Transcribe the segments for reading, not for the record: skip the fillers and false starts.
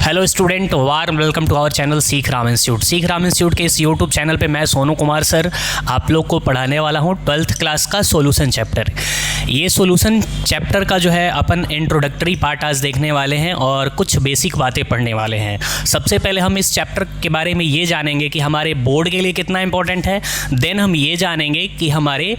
Hello student, warm welcome to our channel Seekh Ram institute. सीख Ram institute के इस यूट्यूब चैनल पे मैं सोनू कुमार सर आप लोग को पढ़ाने वाला हूँ 12th क्लास का सॉल्यूशन चैप्टर। ये सॉल्यूशन चैप्टर का जो है अपन इंट्रोडक्टरी पार्ट आज देखने वाले हैं और कुछ बेसिक बातें पढ़ने वाले हैं। सबसे पहले हम इस चैप्टर के बारे में ये जानेंगे कि हमारे बोर्ड के लिए कितना इंपॉर्टेंट है। देन हम ये जानेंगे कि हमारे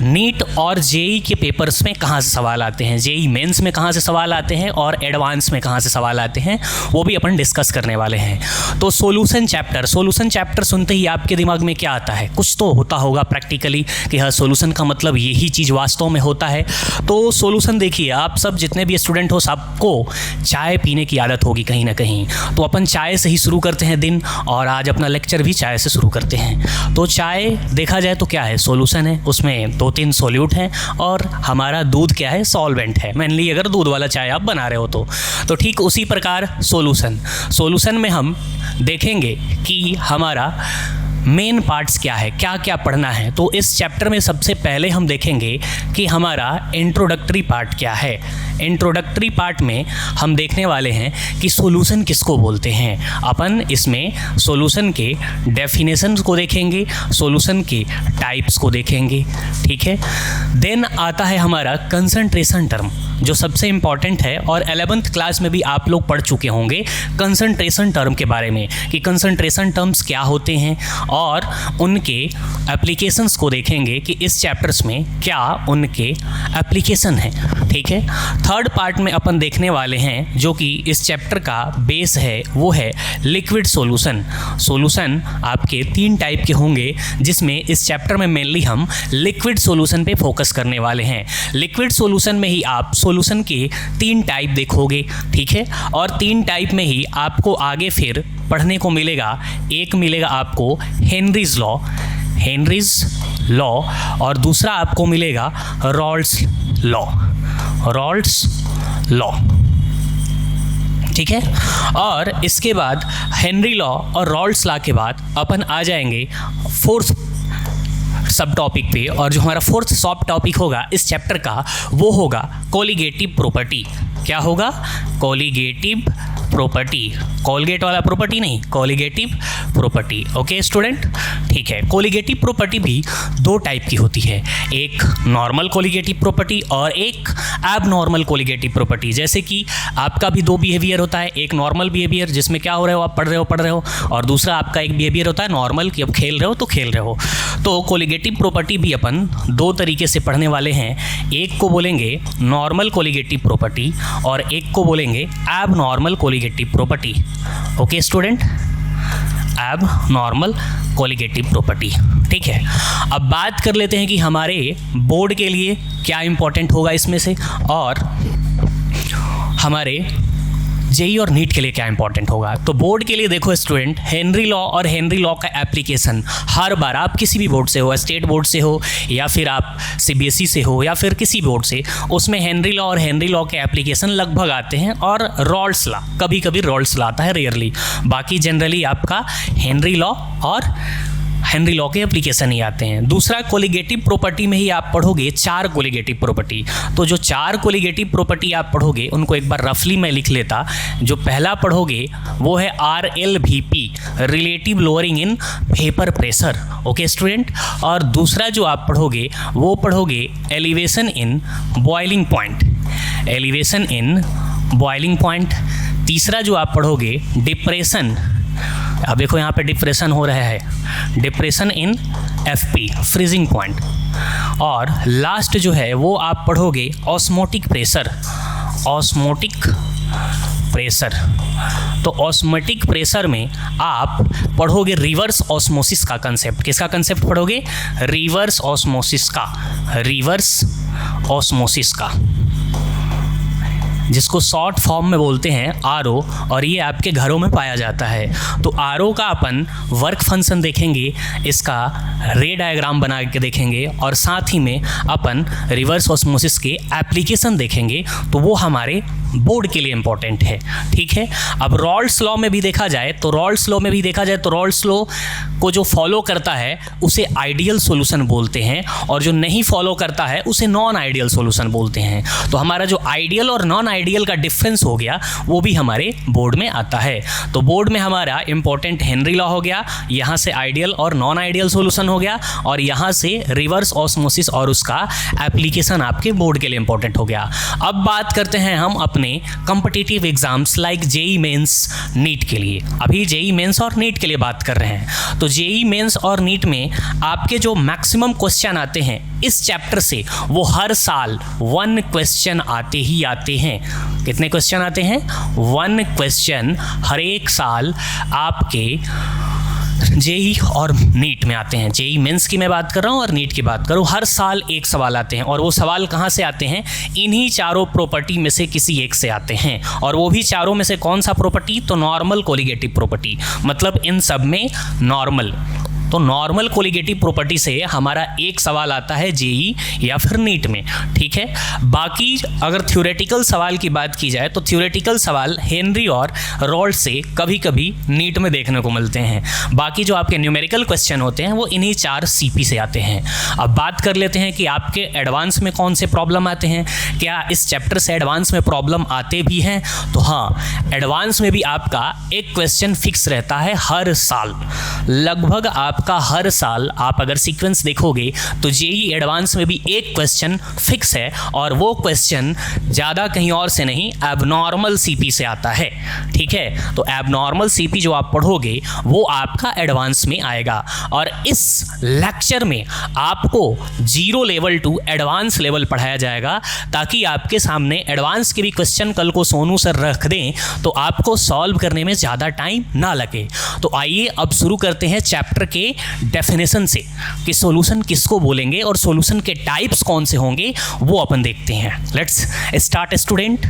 नीट और जेई के पेपर्स में कहाँ से सवाल आते हैं, जेई मेंस में कहाँ से सवाल आते हैं और एडवांस में कहाँ से सवाल आते हैं, वो भी अपन डिस्कस करने वाले हैं। तो सॉल्यूशन चैप्टर सुनते ही आपके दिमाग में क्या आता है? कुछ तो होता होगा प्रैक्टिकली कि हाँ सॉल्यूशन का मतलब यही चीज़ वास्तव में होता है। तो सॉल्यूशन देखिए, आप सब जितने भी स्टूडेंट हो सबको चाय पीने की आदत होगी कहीं ना कहीं, तो अपन चाय से ही शुरू करते हैं दिन और आज अपना लेक्चर भी चाय से शुरू करते हैं। तो चाय देखा जाए तो क्या है, सॉल्यूशन है, उसमें 2-3 सॉल्यूट हैं और हमारा दूध क्या है, सॉल्वेंट है। मेनली अगर दूध वाला चाय आप बना रहे हो तो ठीक उसी प्रकार सॉल्यूशन में हम देखेंगे कि हमारा मेन पार्ट्स क्या है, क्या क्या पढ़ना है। तो इस चैप्टर में सबसे पहले हम देखेंगे कि हमारा इंट्रोडक्टरी पार्ट क्या है। इंट्रोडक्टरी पार्ट में हम देखने वाले हैं कि सॉल्यूशन किसको बोलते हैं। अपन इसमें सॉल्यूशन के डेफिनेशंस को देखेंगे, सॉल्यूशन के टाइप्स को देखेंगे, ठीक है। देन आता है हमारा कंसंट्रेशन टर्म, जो सबसे इम्पॉर्टेंट है और 11th क्लास में भी आप लोग पढ़ चुके होंगे कंसंट्रेशन टर्म के बारे में कि कंसंट्रेशन टर्म्स क्या होते हैं और उनके एप्लीकेशंस को देखेंगे कि इस चैप्टर्स में क्या उनके एप्लीकेशन हैं, ठीक है। थर्ड पार्ट में अपन देखने वाले हैं जो कि इस चैप्टर का बेस है, वो है लिक्विड सॉल्यूशन। सॉल्यूशन आपके 3 टाइप के होंगे, जिसमें इस चैप्टर में मेनली हम लिक्विड सॉल्यूशन पे फोकस करने वाले हैं। लिक्विड सॉल्यूशन में ही आप सॉल्यूशन के 3 टाइप देखोगे, ठीक है। और 3 टाइप में ही आपको आगे फिर पढ़ने को मिलेगा। एक मिलेगा आपको हेनरीज लॉ और दूसरा आपको मिलेगा रॉल्स लॉ, ठीक है। और इसके बाद हेनरी लॉ और रॉल्स लॉ के बाद अपन आ जाएंगे 4th सब टॉपिक पे, और जो हमारा 4th सब टॉपिक होगा इस चैप्टर का वो होगा कोलिगेटिव प्रॉपर्टी। क्या होगा? कोलिगेटिव प्रॉपर्टी, कोलगेट वाला प्रॉपर्टी नहीं, कोलिगेटिव प्रॉपर्टी। ओके स्टूडेंट, ठीक है। कोलिगेटिव प्रॉपर्टी भी 2 टाइप की होती है, एक नॉर्मल कोलिगेटिव प्रॉपर्टी और एक एबनॉर्मल कोलिगेटिव प्रॉपर्टी। जैसे कि आपका भी 2 बिहेवियर होता है, एक नॉर्मल बिहेवियर जिसमें क्या हो रहे हो, आप पढ़ रहे हो और दूसरा आपका एक बिहेवियर होता है नॉर्मल कि अब खेल रहे हो। तो कोलिगेटिव प्रॉपर्टी भी अपन 2 तरीके से पढ़ने वाले हैं। एक को बोलेंगे नॉर्मल कोलिगेटिव प्रॉपर्टी और एक को बोलेंगे abnormal colligative property. Okay student, एब नॉर्मल कोलिगेटिव प्रॉपर्टी, ठीक है। अब बात कर लेते हैं कि हमारे बोर्ड के लिए क्या इंपॉर्टेंट होगा इसमें से और हमारे जेई और नीट के लिए क्या इंपॉर्टेंट होगा। तो बोर्ड के लिए देखो स्टूडेंट, हेनरी लॉ और हेनरी लॉ का एप्लीकेशन हर बार आप किसी भी बोर्ड से हो, स्टेट बोर्ड से हो या फिर आप सीबीएसई से हो या फिर किसी बोर्ड से, उसमें हेनरी लॉ और हेनरी लॉ के एप्लीकेशन लगभग आते हैं। और रॉल्स लॉ, कभी कभी रॉल्स लॉ आता है, रेयरली, बाकी जनरली आपका हेनरी लॉ और हेनरी लॉ के एप्लीकेशन ही आते हैं। दूसरा कोलिगेटिव प्रॉपर्टी में ही आप पढ़ोगे 4 कोलिगेटिव प्रॉपर्टी। तो जो 4 कोलिगेटिव प्रॉपर्टी आप पढ़ोगे उनको एक बार रफली मैं लिख लेता। जो पहला पढ़ोगे वो है RLVP, relative lowering in vapour pressure. Okay student. और दूसरा जो आप पढ़ोगे वो पढ़ोगे एलिवेशन इन बॉइलिंग पॉइंट। तीसरा जो आप पढ़ोगे डिप्रेशन, अब देखो यहाँ पे डिप्रेशन हो रहा है, depression in FP, freezing point. और लास्ट जो है वो आप पढ़ोगे ऑस्मोटिक प्रेशर। तो ऑस्मोटिक प्रेशर में आप पढ़ोगे रिवर्स ऑस्मोसिस का कंसेप्ट। किसका कंसेप्ट पढ़ोगे? रिवर्स ऑस्मोसिस का, जिसको शॉर्ट फॉर्म में बोलते हैं RO, और ये आपके घरों में पाया जाता है। तो RO का अपन वर्क फंक्शन देखेंगे, इसका रे डायग्राम बना के देखेंगे और साथ ही में अपन रिवर्स ऑस्मोसिस के एप्लीकेशन देखेंगे। तो वो हमारे बोर्ड के लिए इंपॉर्टेंट है, ठीक है। अब रॉल्स लॉ में भी देखा जाए तो रॉल्स लॉ को जो फॉलो करता है उसे आइडियल सॉल्यूशन बोलते हैं और जो नहीं फॉलो करता है उसे नॉन आइडियल सॉल्यूशन बोलते हैं। तो हमारा जो आइडियल और नॉन आइडियल का डिफरेंस हो गया, वो भी हमारे बोर्ड में आता है। तो बोर्ड में हमारा इंपॉर्टेंट हेनरी लॉ हो गया, यहाँ से आइडियल और नॉन आइडियल सॉल्यूशन हो गया, और यहाँ से रिवर्स ऑस्मोसिस और उसका एप्लीकेशन आपके बोर्ड के लिए इंपॉर्टेंट हो गया। अब बात करते हैं हम अपने competitive exams like JEE mains, NEET के लिए। अभी जेई मेंस और नीट के लिए बात कर रहे हैं। तो जेई मेंस और नीट में आपके जो मैक्सिमम क्वेश्चन आते हैं इस चैप्टर से, वो हर साल 1 क्वेश्चन आते ही आते हैं। कितने क्वेश्चन आते हैं? 1 क्वेश्चन हर एक साल आपके जेई और नीट में आते हैं। जेई मेंस की मैं बात कर रहा हूँ और नीट की बात करूँ, हर साल एक सवाल आते हैं, और वो सवाल कहाँ से आते हैं? इन्हीं चारों प्रॉपर्टी में से किसी एक से आते हैं। और वो भी चारों में से कौन सा प्रॉपर्टी? तो नॉर्मल कोलिगेटिव प्रॉपर्टी, मतलब इन सब में नॉर्मल। तो नॉर्मल कोलिगेटिव प्रॉपर्टी से हमारा एक सवाल आता है जेई या फिर नीट में, ठीक है। बाकी अगर थ्योरेटिकल सवाल की बात की जाए तो थ्योरेटिकल सवाल हेनरी और रॉल्ट से कभी कभी नीट में देखने को मिलते हैं। बाकी जो आपके न्यूमेरिकल क्वेश्चन होते हैं वो इन्हीं 4 सीपी से आते हैं। अब बात कर लेते हैं कि आपके एडवांस में कौन से प्रॉब्लम आते हैं। क्या इस चैप्टर से एडवांस में प्रॉब्लम आते भी हैं? तो हाँ, एडवांस में भी आपका एक क्वेश्चन फिक्स रहता है हर साल। लगभग आपका हर साल आप अगर सीक्वेंस देखोगे तो जेई एडवांस में भी एक क्वेश्चन फिक्स है, और वो क्वेश्चन ज़्यादा कहीं और से नहीं, एबनॉर्मल सीपी से आता है, ठीक है। तो एबनॉर्मल सीपी जो आप पढ़ोगे वो आपका एडवांस में आएगा। और इस लेक्चर में आपको 0 लेवल टू एडवांस लेवल पढ़ाया जाएगा, ताकि आपके सामने एडवांस के भी क्वेश्चन कल को सोनू सर रख दें तो आपको सॉल्व करने में ज़्यादा टाइम ना लगे। तो आइए अब शुरू करते हैं चैप्टर के डेफिनेशन से, कि सॉल्यूशन किसको बोलेंगे और सॉल्यूशन के टाइप्स कौन से होंगे वो अपन देखते हैं। Let's start student.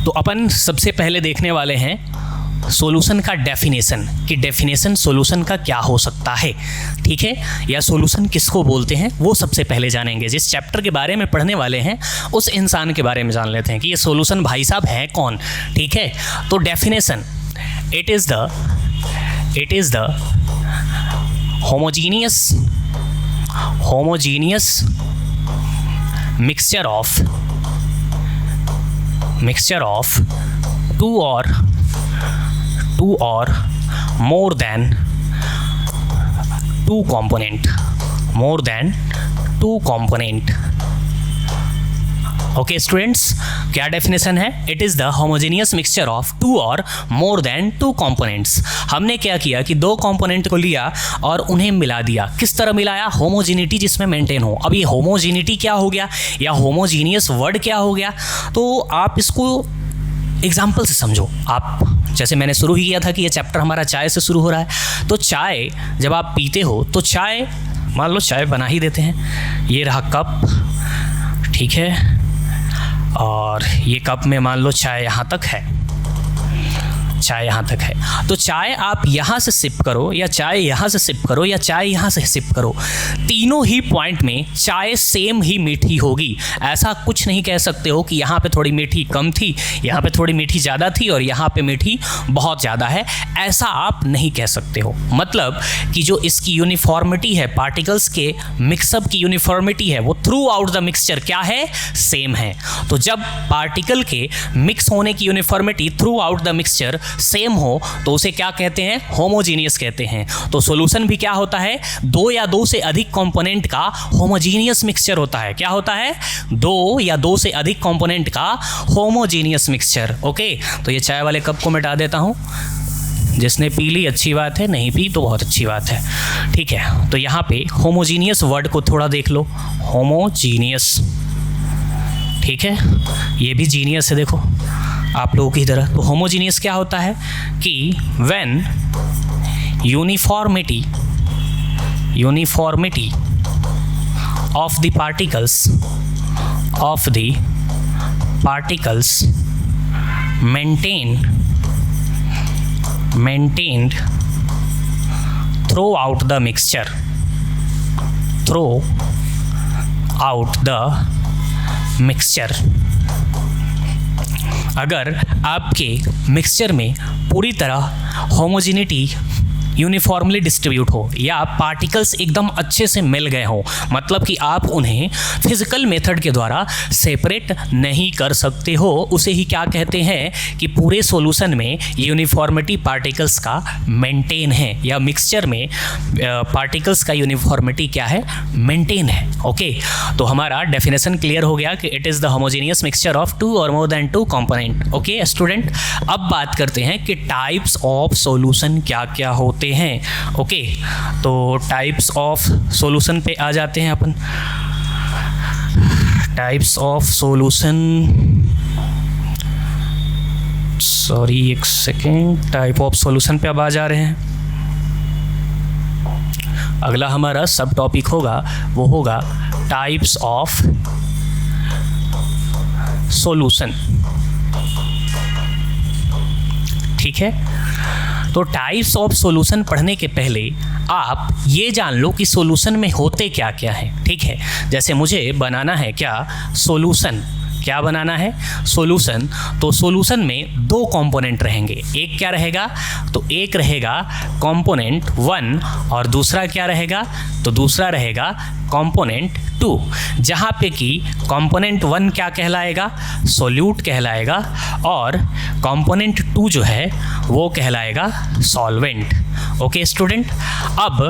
तो अपन सबसे पहले देखने वाले हैं सॉल्यूशन का डेफिनेशन, कि डेफिनेशन सॉल्यूशन का क्या हो सकता है, ठीक है, या सॉल्यूशन किसको बोलते हैं वो सबसे पहले जानेंगे। जिस चैप्टर के बारे में पढ़ने वाले हैं उस इंसान के बारे में जान लेते हैं कि ये सॉल्यूशन भाई साहब है कौन, ठीक है। तो definition, it is the homogeneous mixture of two or more than two component। Okay students, क्या डेफिनेशन है? It is the homogeneous mixture of 2 और मोर देन 2 कंपोनेंट्स। हमने क्या किया कि 2 कंपोनेंट को लिया और उन्हें मिला दिया। किस तरह मिलाया? होमोजेनिटी जिसमें मेंटेन हो। अब ये होमोजेनिटी क्या हो गया या होमोजीनियस वर्ड क्या हो गया? तो आप इसको एग्जाम्पल से समझो। आप जैसे मैंने शुरू ही किया था कि ये चैप्टर हमारा चाय से शुरू हो रहा है। तो चाय जब आप पीते हो तो चाय, मान लो चाय बना ही देते हैं, ये रहा कप, ठीक है, और ये कप में मान लो चाय यहाँ तक है, तो चाय आप यहाँ से सिप करो या चाय यहाँ से सिप करो या चाय यहाँ से सिप करो, तीनों ही पॉइंट में चाय सेम ही मीठी होगी। ऐसा कुछ नहीं कह सकते हो कि यहाँ पे थोड़ी मीठी कम थी, यहाँ पे थोड़ी मीठी ज़्यादा थी और यहाँ पे मीठी बहुत ज़्यादा है, ऐसा आप नहीं कह सकते हो। मतलब कि जो इसकी यूनिफॉर्मिटी है, पार्टिकल्स के मिक्सअप की यूनिफॉर्मिटी है, वो थ्रू आउट द मिक्सचर क्या है? सेम है। तो जब पार्टिकल के मिक्स होने की uniformity through out the mixture same हो तो उसे क्या कहते हैं? होमोजीनियस कहते हैं। तो सॉल्यूशन भी क्या होता है? 2 या 2 से अधिक कंपोनेंट का होमोजीनियस मिक्सचर होता है। क्या होता है? 2 या 2 से अधिक कंपोनेंट का होमोजीनियस मिक्सचर। ओके, तो ये चाय वाले कप को मिटा देता हूँ। जिसने पी ली अच्छी बात है, नहीं पी तो बहुत अच्छी बात है, ठीक है। तो यहाँ पे होमोजीनियस वर्ड को थोड़ा देख लो, होमोजीनियस, ठीक है, ये भी जीनियस है, देखो आप लोगों की तरह। तो होमोजीनियस क्या होता है कि when uniformity of the particles maintained throughout the mixture अगर आपके मिक्सचर में पूरी तरह होमोजेनिटी यूनिफॉर्मली डिस्ट्रीब्यूट हो या पार्टिकल्स एकदम अच्छे से मिल गए हों, मतलब कि आप उन्हें फिजिकल मेथड के द्वारा सेपरेट नहीं कर सकते हो, उसे ही क्या कहते हैं कि पूरे सॉल्यूशन में यूनिफॉर्मिटी पार्टिकल्स का मेंटेन है, या मिक्सचर में पार्टिकल्स का यूनिफॉर्मिटी क्या है, मेंटेन है। ओके, तो हमारा डेफिनेशन क्लियर हो गया कि it is the homogeneous mixture of two और more than two component. Okay student, अब बात करते हैं कि टाइप्स ऑफ सॉल्यूशन क्या क्या होते हैं। ओके, तो टाइप्स ऑफ सॉल्यूशन पे आ जाते हैं अपन। टाइप्स ऑफ सॉल्यूशन, सॉरी एक सेकेंड, टाइप ऑफ सॉल्यूशन पे अब आ जा रहे हैं। अगला हमारा सब टॉपिक होगा वो होगा टाइप्स ऑफ सॉल्यूशन। ठीक है, तो टाइप्स ऑफ सॉल्यूशन पढ़ने के पहले आप ये जान लो कि सॉल्यूशन में होते क्या क्या है। ठीक है, जैसे मुझे बनाना है क्या, सॉल्यूशन। क्या बनाना है, सॉल्यूशन। तो सॉल्यूशन में दो कंपोनेंट रहेंगे, एक क्या रहेगा, तो एक रहेगा कंपोनेंट 1 और दूसरा क्या रहेगा, तो दूसरा रहेगा कंपोनेंट 2, जहाँ पे कि कंपोनेंट 1 क्या कहलाएगा, सोल्यूट कहलाएगा, और कंपोनेंट 2 जो है वो कहलाएगा सॉल्वेंट। ओके स्टूडेंट, अब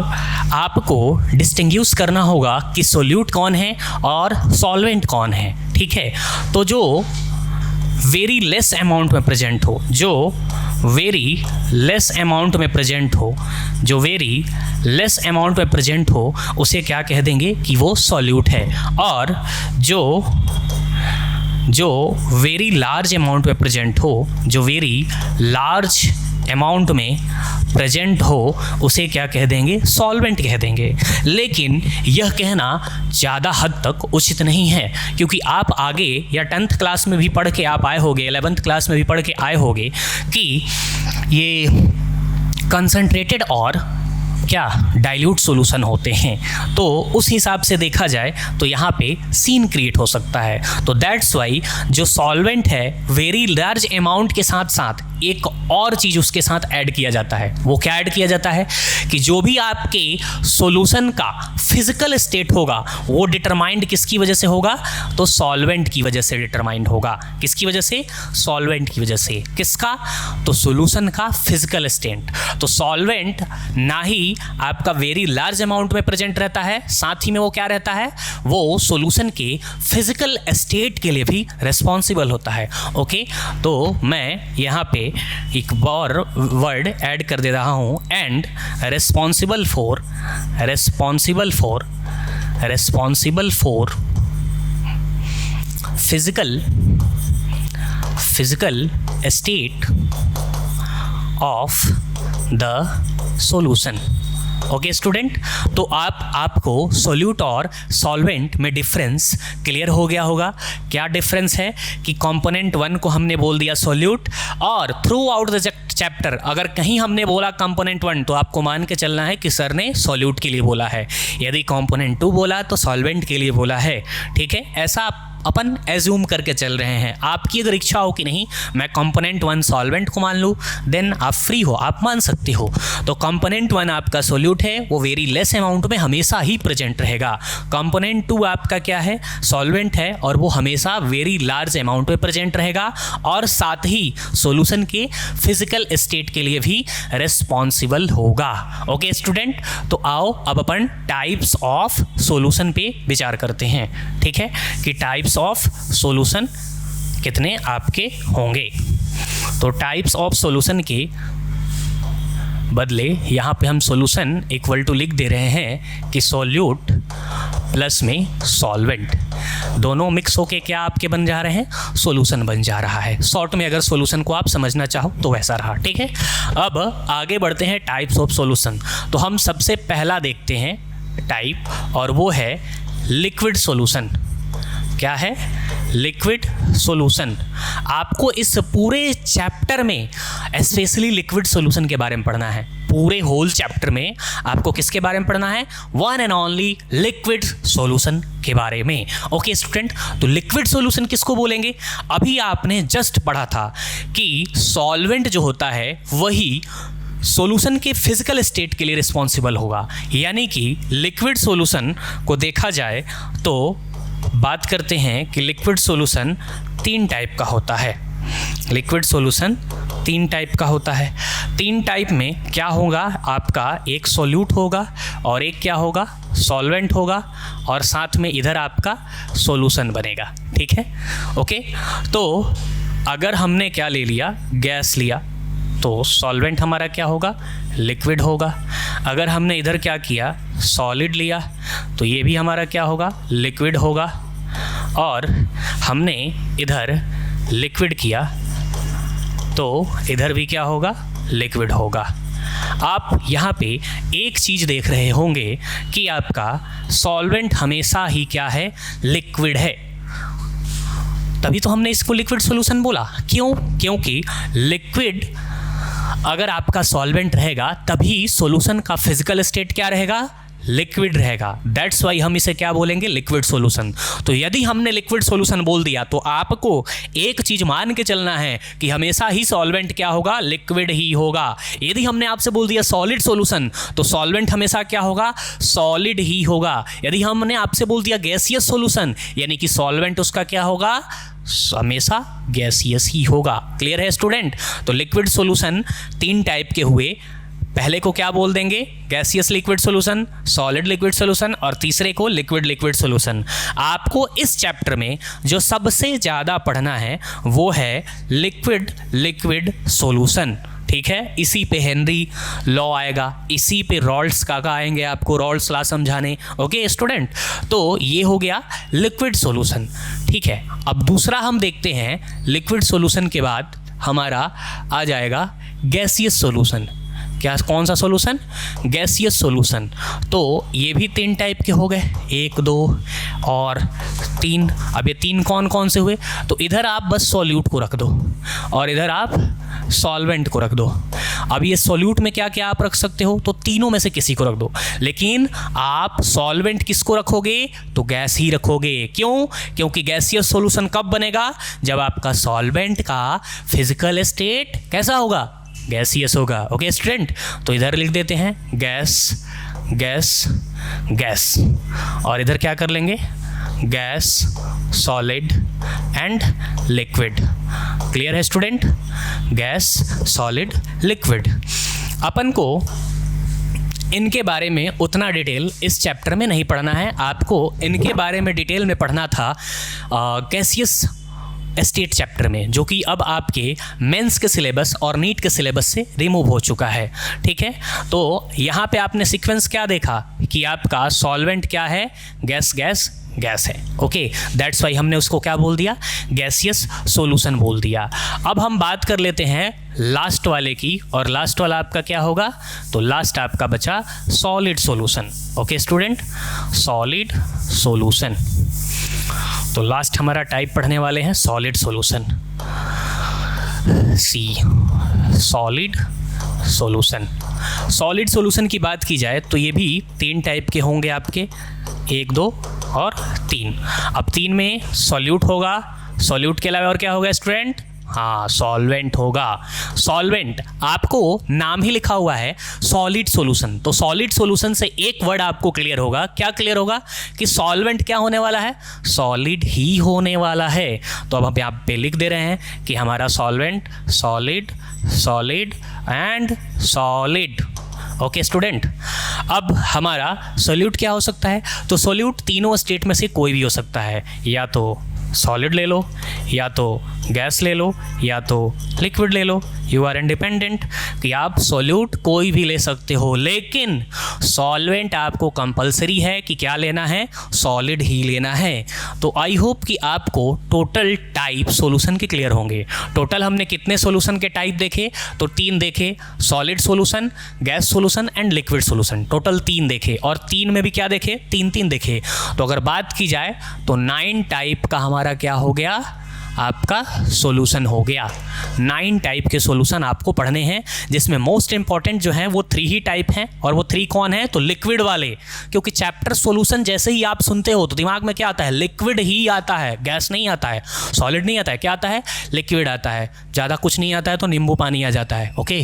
आपको डिस्टिंग्विश करना होगा कि सोल्यूट कौन है और सॉल्वेंट कौन है। ठीक है, तो जो वेरी लेस अमाउंट में प्रेजेंट हो, जो वेरी लेस अमाउंट में प्रेजेंट हो, जो वेरी लेस अमाउंट में प्रेजेंट हो, उसे क्या कह देंगे कि वो सॉल्यूट है, और जो वेरी लार्ज अमाउंट में प्रेजेंट हो, जो वेरी लार्ज अमाउंट में प्रेजेंट हो, उसे क्या कह देंगे, सॉल्वेंट कह देंगे। लेकिन यह कहना ज़्यादा हद तक उचित नहीं है, क्योंकि आप आगे या 10th क्लास में भी पढ़ के आप आए होंगे, 11th क्लास में भी पढ़ के आए होंगे कि ये कंसंट्रेटेड और क्या डाइल्यूट सॉल्यूशन होते हैं। तो उस हिसाब से देखा जाए तो यहाँ पे सीन क्रिएट हो सकता है। तो दैट्स वाई जो सॉल्वेंट है वेरी लार्ज अमाउंट के साथ साथ एक और चीज़ उसके साथ ऐड किया जाता है। वो क्या ऐड किया जाता है कि जो भी आपके सॉल्यूशन का फिजिकल स्टेट होगा वो डिटरमाइंड किसकी वजह से होगा, तो सॉल्वेंट की वजह से डिटरमाइंड होगा। किसकी वजह से, सॉल्वेंट की वजह से। किसका, तो सॉल्यूशन का फिजिकल स्टेट। तो सॉल्वेंट ना ही आपका वेरी लार्ज अमाउंट में प्रेजेंट रहता है, साथ ही में वो क्या रहता है, वो सॉल्यूशन के फिजिकल स्टेट के लिए भी रिस्पॉन्सिबल होता है। ओके, तो मैं यहाँ पे एक और वर्ड ऐड कर दे रहा हूँ, and responsible for physical state of the solution. Okay student, तो आपको सोल्यूट और सॉल्वेंट में डिफरेंस क्लियर हो गया होगा। क्या डिफरेंस है कि कंपोनेंट 1 को हमने बोल दिया सोल्यूट, और थ्रू आउट द चैप्टर अगर कहीं हमने बोला कंपोनेंट 1 तो आपको मान के चलना है कि सर ने सोल्यूट के लिए बोला है, यदि कंपोनेंट 2 बोला तो सॉल्वेंट के लिए बोला है। ठीक है, ऐसा अपन एज्यूम करके चल रहे हैं। आपकी अगर इच्छा हो कि नहीं मैं कंपोनेंट 1 सॉल्वेंट को मान लूँ, देन आप फ्री हो, आप मान सकते हो। तो कंपोनेंट 1 आपका सोल्यूट है, वो वेरी लेस अमाउंट में हमेशा ही प्रेजेंट रहेगा। कंपोनेंट 2 आपका क्या है, सॉल्वेंट है, और वो हमेशा वेरी लार्ज अमाउंट में प्रेजेंट रहेगा, और साथ ही सॉल्यूशन के फिजिकल स्टेट के लिए भी रिस्पॉन्सिबल होगा। ओके स्टूडेंट, तो आओ अब अपन टाइप्स ऑफ सॉल्यूशन पे विचार करते हैं। ठीक है, कि टाइप्स ऑफ सॉल्यूशन कितने आपके होंगे। तो टाइप्स ऑफ सॉल्यूशन के बदले यहाँ पे हम सॉल्यूशन इक्वल टू लिख दे रहे हैं कि सॉल्यूट प्लस में सॉल्वेंट, दोनों मिक्स होके क्या आपके बन जा रहे हैं, सॉल्यूशन बन जा रहा है। शॉर्ट में अगर सॉल्यूशन को आप समझना चाहो तो वैसा रहा। ठीक है, अब आगे बढ़ते हैं टाइप्स ऑफ सॉल्यूशन। तो हम सबसे पहला देखते हैं टाइप, और वो है लिक्विड सॉल्यूशन। क्या है, लिक्विड सॉल्यूशन। आपको इस पूरे चैप्टर में स्पेशली लिक्विड सॉल्यूशन के बारे में पढ़ना है। पूरे होल चैप्टर में आपको किसके बारे में पढ़ना है? One and only liquid solution के बारे में। ओके स्टूडेंट, तो लिक्विड सॉल्यूशन किसको बोलेंगे? अभी आपने जस्ट पढ़ा था कि सॉल्वेंट जो होता है वही सॉल्यूशन के फिजिकल स्टेट के लिए रिस्पॉन्सिबल होगा, यानी कि लिक्विड सॉल्यूशन को देखा जाए तो बात करते हैं कि लिक्विड सॉल्यूशन 3 टाइप का होता है। लिक्विड सॉल्यूशन 3 टाइप का होता है। 3 टाइप में क्या होगा आपका? एक सॉल्यूट होगा और एक क्या होगा? सॉल्वेंट होगा, और साथ में इधर आपका सॉल्यूशन बनेगा। ठीक है, ओके। तो अगर हमने क्या ले लिया? गैस लिया, तो सॉल्वेंट हमारा क्या होगा? लिक्विड होगा। अगर हमने इधर क्या किया? सॉलिड लिया, तो ये भी हमारा क्या होगा? लिक्विड होगा। और हमने इधर लिक्विड किया तो इधर भी क्या होगा? लिक्विड होगा। आप यहाँ पे एक चीज़ देख रहे होंगे कि आपका सॉल्वेंट हमेशा ही क्या है? लिक्विड है। तभी तो हमने इसको लिक्विड सॉल्यूशन बोला। क्यों? क्योंकि लिक्विड अगर आपका सॉल्वेंट रहेगा तभी सॉल्यूशन का फिजिकल स्टेट क्या रहेगा? लिक्विड रहेगा। दैट्स वाई हम इसे क्या बोलेंगे? Liquid solution. तो यदि हमने लिक्विड सॉल्यूशन बोल दिया तो आपको एक चीज मान के चलना है कि हमेशा ही सॉल्वेंट क्या होगा? लिक्विड ही होगा। यदि हमने आपसे बोल दिया सॉलिड सॉल्यूशन तो सॉल्वेंट हमेशा क्या होगा? सॉलिड ही होगा। यदि हमने आपसे बोल दिया गैसियस सॉल्यूशन, यानी कि सॉल्वेंट उसका क्या होगा? हमेशा गैसियस ही होगा। क्लियर है स्टूडेंट? तो लिक्विड सॉल्यूशन 3 टाइप के हुए। पहले को क्या बोल देंगे? Gaseous liquid solution, solid liquid solution, और तीसरे को लिक्विड लिक्विड सॉल्यूशन। आपको इस चैप्टर में जो सबसे ज़्यादा पढ़ना है वो है लिक्विड लिक्विड सॉल्यूशन। ठीक है, इसी पे हेनरी लॉ आएगा, इसी पे रॉल्ड्स का आएंगे आपको रॉल्ड्स लॉ समझाने। ओके स्टूडेंट, तो ये हो गया लिक्विड सॉल्यूशन। ठीक है, अब दूसरा हम देखते हैं। लिक्विड सॉल्यूशन के बाद हमारा आ जाएगा गैसियस सॉल्यूशन। क्या? कौन सा सॉल्यूशन? Gaseous solution. तो ये भी 3 टाइप के हो गए, 1 2 और 3। अब ये 3 कौन कौन से हुए? तो इधर आप बस सॉल्यूट को रख दो और इधर आप सॉल्वेंट को रख दो। अब ये सॉल्यूट में क्या क्या आप रख सकते हो? तो तीनों में से किसी को रख दो, लेकिन आप सॉल्वेंट किसको रखोगे? तो गैस ही रखोगे। क्यों? क्योंकि गैसियस सॉल्यूशन कब बनेगा? जब आपका सॉल्वेंट का फिजिकल स्टेट कैसा होगा? गैसियस होगा। ओके स्टूडेंट, तो इधर लिख देते हैं गैस गैस गैस, और इधर क्या कर लेंगे? Gas, solid and liquid. Clear है स्टूडेंट? Gas, solid, liquid. अपन को इनके बारे में उतना डिटेल इस चैप्टर में नहीं पढ़ना है। आपको इनके बारे में डिटेल में पढ़ना था गैसियस स्टेट चैप्टर में, जो कि अब आपके मेंस के सिलेबस और नीट के सिलेबस से रिमूव हो चुका है। ठीक है, तो यहाँ पे आपने सीक्वेंस क्या देखा कि आपका सॉल्वेंट क्या है? गैस गैस गैस है। ओके, दैट्स वाई हमने उसको क्या बोल दिया? गैसियस सॉल्यूशन बोल दिया। अब हम बात कर लेते हैं लास्ट वाले की, और लास्ट वाला आपका क्या होगा? तो लास्ट आपका बचा solid solution. Okay student, solid solution. तो लास्ट हमारा टाइप पढ़ने वाले हैं सॉलिड सॉल्यूशन। सी, सॉलिड सॉल्यूशन। सॉलिड सॉल्यूशन की बात की जाए तो ये भी 3 टाइप के होंगे आपके, 1 2 और 3। अब 3 में सॉल्यूट होगा, सॉल्यूट के अलावा और क्या होगा स्टूडेंट? हाँ, सॉल्वेंट होगा। सॉल्वेंट आपको नाम ही लिखा हुआ है सॉलिड सॉल्यूशन, तो सॉलिड सॉल्यूशन से एक वर्ड आपको क्लियर होगा। क्या क्लियर होगा? कि सॉल्वेंट क्या होने वाला है? सॉलिड ही होने वाला है। तो अब हम यहाँ पे लिख दे रहे हैं कि हमारा solvent solid solid and solid. Okay student, अब हमारा सोल्यूट क्या हो सकता है? तो सोल्यूट तीनों स्टेट में से कोई भी हो सकता है, या तो सॉलिड ले लो, या तो गैस ले लो, या तो लिक्विड ले लो। यू आर इंडिपेंडेंट कि आप सॉल्यूट कोई भी ले सकते हो, लेकिन सॉल्वेंट आपको कंपलसरी है कि क्या लेना है? सॉलिड ही लेना है। तो आई होप कि आपको टोटल टाइप सॉल्यूशन के क्लियर होंगे। टोटल हमने कितने सॉल्यूशन के टाइप देखे? तो 3 देखे, solid solution, gas solution and liquid solution. Total 3 देखे, और 3 में भी क्या देखे? 3 देखे। तो अगर बात की जाए तो 9 टाइप का हमारा क्या हो गया? आपका सॉल्यूशन हो गया। 9 टाइप के सॉल्यूशन आपको पढ़ने हैं, जिसमें मोस्ट इंपॉर्टेंट जो हैं वो 3 ही टाइप हैं। और वो 3 कौन है? तो लिक्विड वाले, क्योंकि चैप्टर सॉल्यूशन जैसे ही आप सुनते हो तो दिमाग में क्या आता है? लिक्विड ही आता है, गैस नहीं आता है, सॉलिड नहीं आता है। क्या आता है? लिक्विड आता है। ज़्यादा कुछ नहीं आता है तो नींबू पानी आ जाता है। ओके,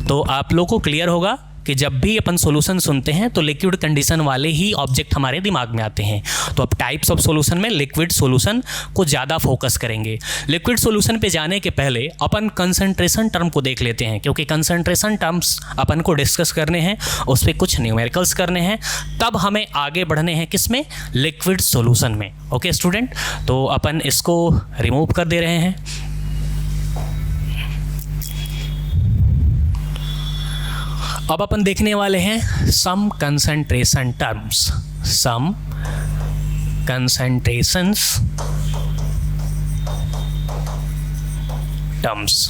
तो आप लोगों को क्लियर होगा कि जब भी अपन सॉल्यूशन सुनते हैं तो लिक्विड कंडीशन वाले ही ऑब्जेक्ट हमारे दिमाग में आते हैं। तो अब टाइप्स ऑफ सॉल्यूशन में लिक्विड सॉल्यूशन को ज़्यादा फोकस करेंगे। लिक्विड सॉल्यूशन पे जाने के पहले अपन कंसंट्रेशन टर्म को देख लेते हैं, क्योंकि कंसंट्रेशन टर्म्स अपन को डिस्कस करने हैं, उस पर कुछ न्यूमेरिकल्स करने हैं, तब हमें आगे बढ़ने हैं किस में? लिक्विड सॉल्यूशन में। ओके स्टूडेंट, तो अपन इसको रिमूव कर दे रहे हैं। अब अपन देखने वाले हैं सम कंसंट्रेशन टर्म्स। सम कंसंट्रेशंस टर्म्स।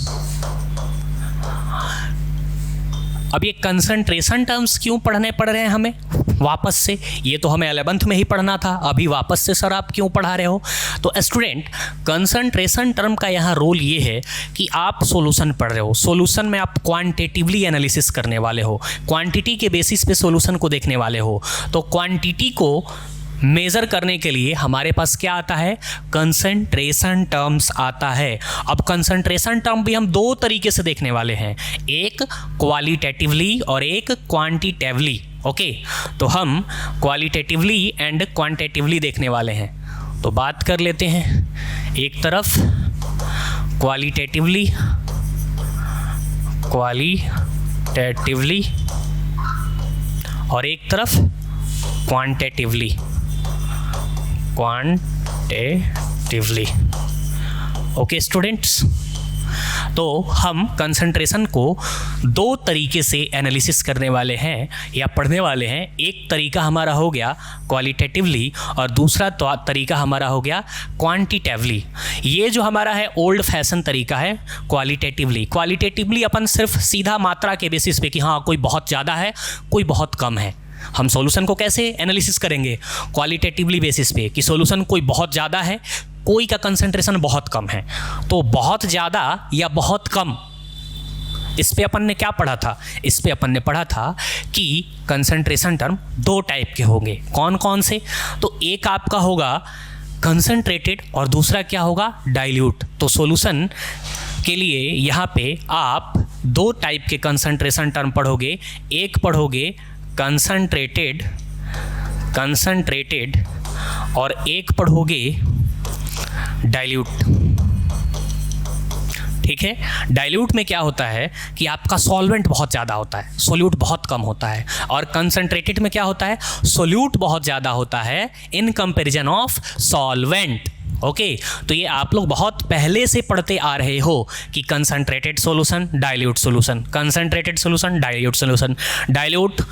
अब ये कंसंट्रेशन टर्म्स क्यों पढ़ने पड़ रहे हैं हमें वापस से? ये तो हमें 11th में ही पढ़ना था, अभी वापस से सर आप क्यों पढ़ा रहे हो? तो स्टूडेंट, कंसंट्रेशन टर्म का यहाँ रोल ये है कि आप सॉल्यूशन पढ़ रहे हो, सॉल्यूशन में आप क्वांटिटिवली एनालिसिस करने वाले हो, क्वांटिटी के बेसिस पे सॉल्यूशन को देखने वाले हो। तो क्वांटिटी को मेज़र करने के लिए हमारे पास क्या आता है? कंसंट्रेशन टर्म्स आता है। अब कंसंट्रेशन टर्म भी हम 2 तरीके से देखने वाले हैं, एक क्वालिटेटिवली और एक क्वांटिटेटिवली। ओके, तो हम क्वालिटेटिवली एंड क्वांटिटेटिवली देखने वाले हैं। तो बात कर लेते हैं, एक तरफ क्वालिटेटिवली और एक तरफ क्वांटिटेटिवली। ओके स्टूडेंट्स, तो हम कंसंट्रेशन को 2 तरीके से एनालिसिस करने वाले हैं या पढ़ने वाले हैं। एक तरीका हमारा हो गया क्वालिटेटिवली और दूसरा तरीका हमारा हो गया क्वांटिटेटिवली। ये जो हमारा है ओल्ड फैशन तरीका है क्वालिटेटिवली। क्वालिटेटिवली अपन सिर्फ सीधा मात्रा के बेसिस पे कि हाँ कोई बहुत ज़्यादा है कोई बहुत कम है। हम सॉल्यूशन को कैसे एनालिसिस करेंगे? क्वालिटेटिवली बेसिस पे कि सॉल्यूशन कोई बहुत ज़्यादा है, कोई का कंसंट्रेशन बहुत कम है। तो बहुत ज़्यादा या बहुत कम, इस पे अपन ने क्या पढ़ा था? इस पे अपन ने पढ़ा था कि कंसंट्रेशन टर्म 2 टाइप के होंगे। कौन कौन से? तो एक आपका होगा कंसंट्रेटेड और दूसरा क्या होगा? डाइल्यूट। तो सॉल्यूशन के लिए यहाँ पे आप 2 टाइप के कंसंट्रेशन टर्म पढ़ोगे। एक पढ़ोगे कंसंट्रेटेड और एक पढ़ोगे डाइल्यूट। ठीक है, डाइल्यूट में क्या होता है कि आपका सॉल्वेंट बहुत ज़्यादा होता है, सोल्यूट बहुत कम होता है। और कंसंट्रेटेड में क्या होता है? सोल्यूट बहुत ज़्यादा होता है in comparison of solvent. Okay, तो ये आप लोग बहुत पहले से पढ़ते आ रहे हो कि concentrated solution, dilute solution, concentrated solution, dilute solution. Dilute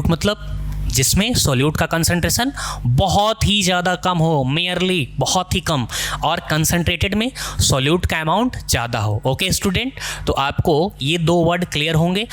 मतलब जिसमें सॉल्यूट का कंसंट्रेशन बहुत ही ज़्यादा कम हो, मेयरली बहुत ही कम, और कंसंट्रेटेड में सॉल्यूट का अमाउंट ज़्यादा हो। ओके स्टूडेंट, तो आपको ये 2 वर्ड क्लियर होंगे।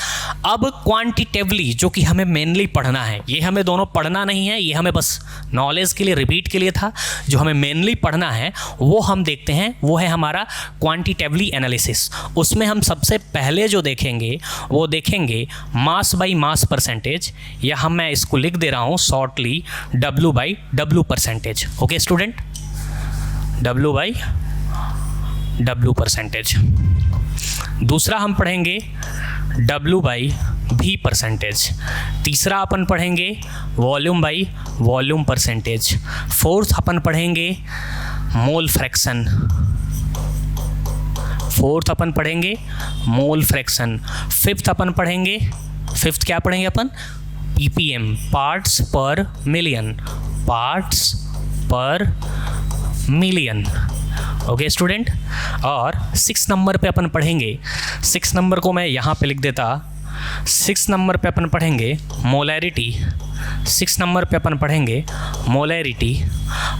अब क्वांटिटेटिवली जो कि हमें मेनली पढ़ना है, ये हमें दोनों पढ़ना नहीं है, ये हमें बस नॉलेज के लिए रिपीट के लिए था। जो हमें मेनली पढ़ना है वो हम देखते हैं, वो है हमारा क्वांटिटेटिवली एनालिसिस। उसमें हम सबसे पहले जो देखेंगे वो देखेंगे मास बाई मास परसेंटेज, या मैं इसको लिख दे रहा हूं shortly W by W percentage. Okay student, W by W percentage. दूसरा हम पढ़ेंगे W बाई V परसेंटेज। तीसरा अपन पढ़ेंगे volume by volume percentage. Fourth अपन पढ़ेंगे मोल फ्रैक्शन। फिफ्थ अपन पढ़ेंगे, फिफ्थ क्या पढ़ेंगे अपन? ppm, parts per million. Okay student, और 6 नंबर पे अपन पढ़ेंगे, 6 नंबर को मैं यहाँ पे लिख देता, 6 नंबर पे अपन पढ़ेंगे मोलैरिटी। 6 नंबर पे अपन पढ़ेंगे मोलैरिटी,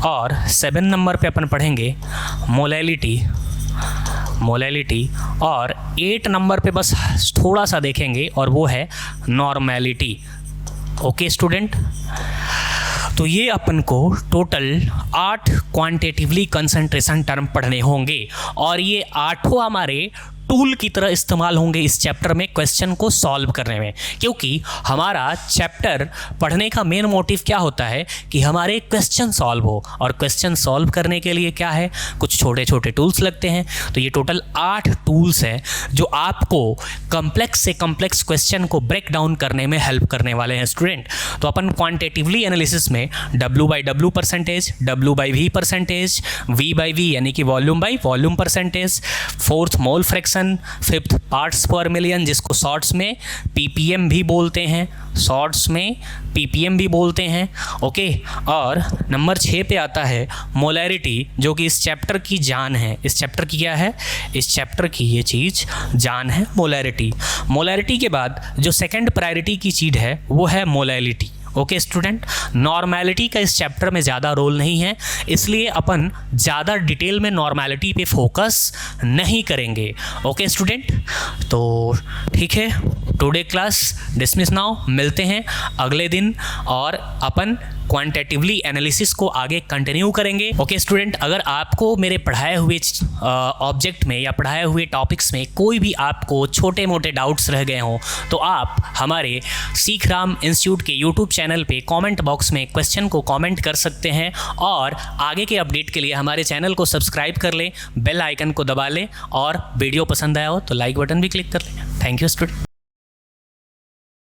और 7 नंबर पे अपन पढ़ेंगे मोलैलिटी, और 8 नंबर पे बस थोड़ा सा देखेंगे और वो है नॉर्मैलिटी। ओके स्टूडेंट, तो तो ये अपन को टोटल 8 क्वांटिटेटिवली कंसंट्रेशन टर्म पढ़ने होंगे और ये 8 हमारे टूल की तरह इस्तेमाल होंगे इस चैप्टर में क्वेश्चन को सॉल्व करने में, क्योंकि हमारा चैप्टर पढ़ने का मेन मोटिव क्या होता है कि हमारे क्वेश्चन सॉल्व हो, और क्वेश्चन सॉल्व करने के लिए क्या है, कुछ छोटे छोटे टूल्स लगते हैं। तो ये टोटल 8 टूल्स हैं जो आपको कम्प्लेक्स से कम्प्लेक्स क्वेश्चन को ब्रेक डाउन करने में हेल्प करने वाले हैं स्टूडेंट। तो अपन क्वांटिटेटिवली एनालिसिस में W/W percentage, W/V percentage, V/V यानी कि volume by volume percentage, fourth mole fraction, fifth parts per million जिसको शॉर्ट्स में ppm भी बोलते हैं, शॉर्ट्स में ppm भी बोलते हैं, ओके। और नंबर 6 पे आता है मोलैरिटी, जो कि इस चैप्टर की जान है। इस चैप्टर की क्या है, इस चैप्टर की ये चीज़ जान है, मोलैरिटी। मोलैरिटी के बाद जो सेकंड प्रायोरिटी की चीज़ है वो है मोलैलिटी, ओके स्टूडेंट। नॉर्मैलिटी का इस चैप्टर में ज़्यादा रोल नहीं है, इसलिए अपन ज़्यादा डिटेल में नॉर्मैलिटी पे फोकस नहीं करेंगे, ओके स्टूडेंट। तो ठीक है, टुडे क्लास डिसमिस नाउ, मिलते हैं अगले दिन और अपन क्वांटिटेटिवली एनालिसिस को आगे कंटिन्यू करेंगे, ओके स्टूडेंट। अगर आपको मेरे पढ़ाए हुए ऑब्जेक्ट में या पढ़ाए हुए टॉपिक्स में कोई भी आपको छोटे मोटे डाउट्स रह गए हों तो आप हमारे सीख राम इंस्टीट्यूट के यूट्यूब चैनल पे कमेंट बॉक्स में क्वेश्चन को कमेंट कर सकते हैं, और आगे के अपडेट के लिए हमारे चैनल को सब्सक्राइब कर लें, बेल आइकन को दबा लें, और वीडियो पसंद आया हो तो लाइक बटन भी क्लिक कर लें। Thank you student.